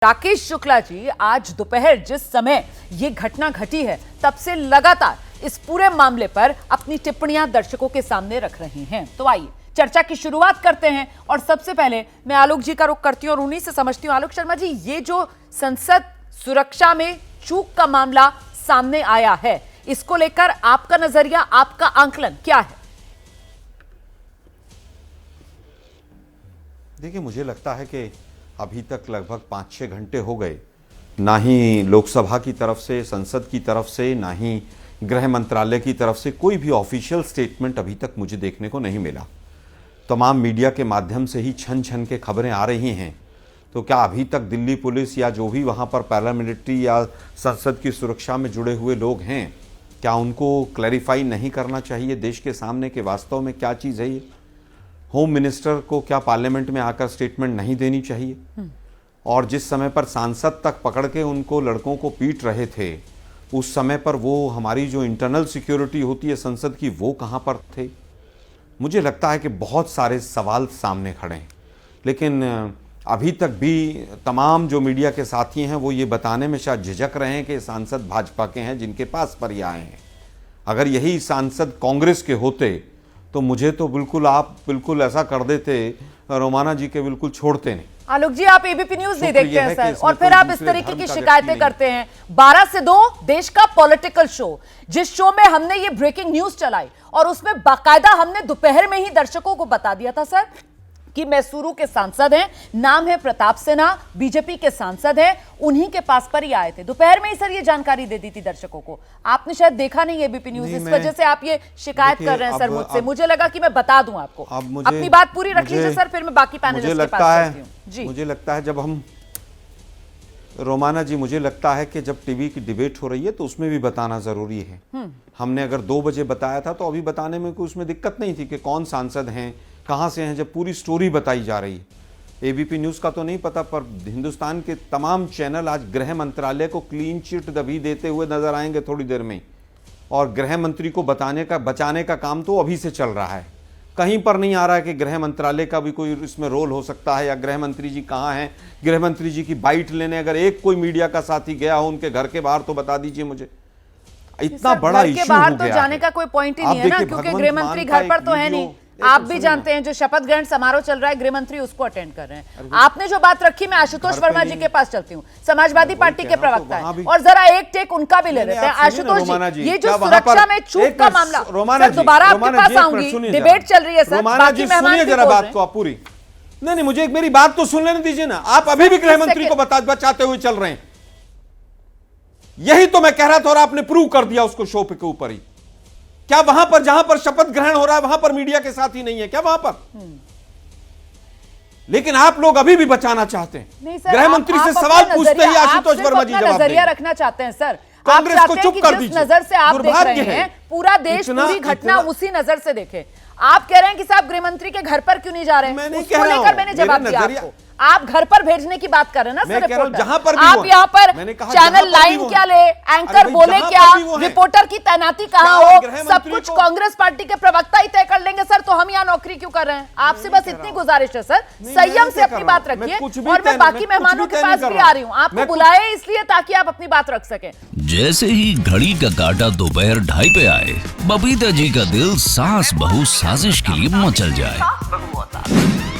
राकेश शुक्ला जी, आज दोपहर जिस समय ये घटना घटी है तब से लगातार इस पूरे मामले पर अपनी टिप्पणियां दर्शकों के सामने रख रहे हैं। तो आइए चर्चा की शुरुआत करते हैं और सबसे पहले मैं आलोक जी का रुख करती हूं और उन्हीं से समझती हूं। आलोक शर्मा जी, ये जो संसद सुरक्षा में चूक का मामला सामने आया है, इसको लेकर आपका नजरिया, आपका आंकलन क्या है? देखिए, मुझे लगता है कि अभी तक लगभग 5-6 घंटे हो गए, ना ही लोकसभा की तरफ से, संसद की तरफ से, ना ही गृह मंत्रालय की तरफ से कोई भी ऑफिशियल स्टेटमेंट अभी तक मुझे देखने को नहीं मिला। तमाम मीडिया के माध्यम से ही छन छन के खबरें आ रही हैं। तो क्या अभी तक दिल्ली पुलिस या जो भी वहाँ पर पैरामिलिट्री या संसद की सुरक्षा में जुड़े हुए लोग हैं, क्या उनको क्लैरिफाई नहीं करना चाहिए देश के सामने कि वास्तव में क्या चीज़ है ये? होम मिनिस्टर को क्या पार्लियामेंट में आकर स्टेटमेंट नहीं देनी चाहिए? और जिस समय पर सांसद तक पकड़ के उनको लड़कों को पीट रहे थे, उस समय पर वो हमारी जो इंटरनल सिक्योरिटी होती है संसद की, वो कहाँ पर थे? मुझे लगता है कि बहुत सारे सवाल सामने खड़े हैं, लेकिन अभी तक भी तमाम जो मीडिया के साथी हैं वो ये बताने में शायद झिझक रहे हैं कि सांसद भाजपा के हैं जिनके पास पर ये आए हैं। अगर यही सांसद कांग्रेस के होते तो मुझे तो बिल्कुल ऐसा कर देते, रोमाना जी के बिल्कुल छोड़ते नहीं। आलोक जी, आप एबीपी न्यूज नहीं देखते हैं सर, और फिर आप इस तरीके की शिकायतें करते हैं। 12 से 2 देश का पॉलिटिकल शो, जिस शो में हमने ये ब्रेकिंग न्यूज चलाई और उसमें बाकायदा हमने दोपहर में ही दर्शकों को बता दिया था सर कि मैसूरू के सांसद हैं, नाम है प्रताप सिन्हा, बीजेपी के सांसद हैं, उन्हीं के पास पर ही आए थे। दोपहर में ही सर ये जानकारी दे दी थी दर्शकों को। आपने शायद देखा नहीं एबीपी न्यूज, इस वजह से आप ये शिकायत कर रहे हैं सर मुझसे। मुझे लगा कि मैं बता दूं आपको। अपनी बात पूरी रख लीजिए सर, फिर मैं बाकी पैनलिस्ट के पास चलती हूं। जी, मुझे लगता है जब हम रोमाना जी, मुझे लगता है कि जब टीवी की डिबेट हो रही है तो उसमें भी बताना जरूरी है। हमने अगर 2 बजे बताया था तो अभी बताने में कोई उसमें दिक्कत नहीं थी कि कौन सांसद हैं, कहाँ से हैं, जब पूरी स्टोरी बताई जा रही है। एबीपी न्यूज़ का तो नहीं पता, पर हिंदुस्तान के तमाम चैनल आज गृह मंत्रालय को क्लीन चिट दबी देते हुए नजर आएंगे थोड़ी देर में, और गृह मंत्री को बचाने का काम तो अभी से चल रहा है। कहीं पर नहीं आ रहा है कि गृह मंत्रालय का भी कोई इसमें रोल हो सकता है, या गृह मंत्री जी कहाँ हैं, गृह मंत्री जी की बाइट लेने अगर एक कोई मीडिया का साथी गया हो उनके घर के बाहर तो बता दीजिए मुझे। इतना बड़ा इश्यू हो गया तो जाने का कोई पॉइंट ही नहीं है ना, क्योंकि गृह मंत्री घर पर तो है नहीं। आप भी जानते हैं जो शपथ ग्रहण समारोह चल रहा है, गृह मंत्री उसको अटेंड कर रहे हैं। आपने जो बात रखी, मैं आशुतोष वर्मा जी के पास चलती हूँ, समाजवादी पार्टी के प्रवक्ता है, और जरा एक टेक उनका भी ले लेते हैं। आशुतोष जी, ये जो सुरक्षा में चूक का मामला, सर दोबारा आपके पास आऊंगी, डिबेट चल रही है सर, बाकी मेहमान जरा बात को आप पूरी नहीं, मुझे एक मेरी बात तो सुन लेने दीजिए ना। आप अभी भी गृह मंत्री को बचाते हुए चल रहे हैं, यही तो मैं कह रहा था और आपने प्रूव कर दिया उसको शो पे के ऊपर ही। क्या वहां पर जहां पर शपथ ग्रहण हो रहा है वहां पर मीडिया के साथ ही नहीं है क्या वहां पर? लेकिन आप लोग अभी भी बचाना चाहते हैं। गृह मंत्री से सवाल पूछते ही आशुतोष वर्मा जी जवाब नजरिया रखना चाहते हैं सर। कांग्रेस को चुप कर दीजिए। नजर से आप देख रहे हैं, पूरा देश पूरी घटना उसी नजर से देखे। आप कह रहे हैं कि साहब गृह मंत्री के घर पर क्यों नहीं जा रहे हैं, उसको लेकर मैंने जवाब दिया आपको। आप घर पर भेजने की बात कर रहे हैं ना सर, रिपोर्टर। आप यहाँ पर चैनल लाइन क्या ले, एंकर बोले क्या, रिपोर्टर की तैनाती कहाँ हो, सब कुछ कांग्रेस पार्टी के प्रवक्ता ही तय कर लेंगे सर, तो हम यहाँ नौकरी क्यों कर रहे हैं? आपसे बस इतनी गुजारिश है सर, संयम से अपनी बात रखिए। और मैं बाकी मेहमानों के पास भी आ रही हूँ, आपको बुलाए इसलिए ताकि आप अपनी बात रख सकें। जैसे ही घड़ी का काटा दोपहर 2:30 पे आए, बबीता जी का दिल सास बहू साजिश के लिए मचल जाए।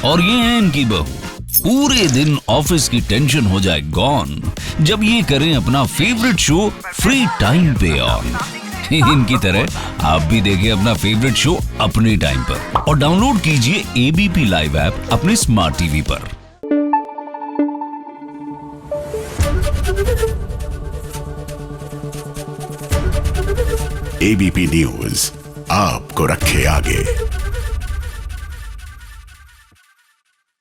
और ये है इनकी बहू, पूरे दिन ऑफिस की टेंशन हो जाए गॉन जब ये करें अपना फेवरेट शो फ्री टाइम पे ऑन। इनकी तरह आप भी देखिए अपना फेवरेट शो अपने टाइम पर, और डाउनलोड कीजिए एबीपी लाइव ऐप अपने स्मार्ट टीवी पर। एबीपी न्यूज आपको रखे आगे।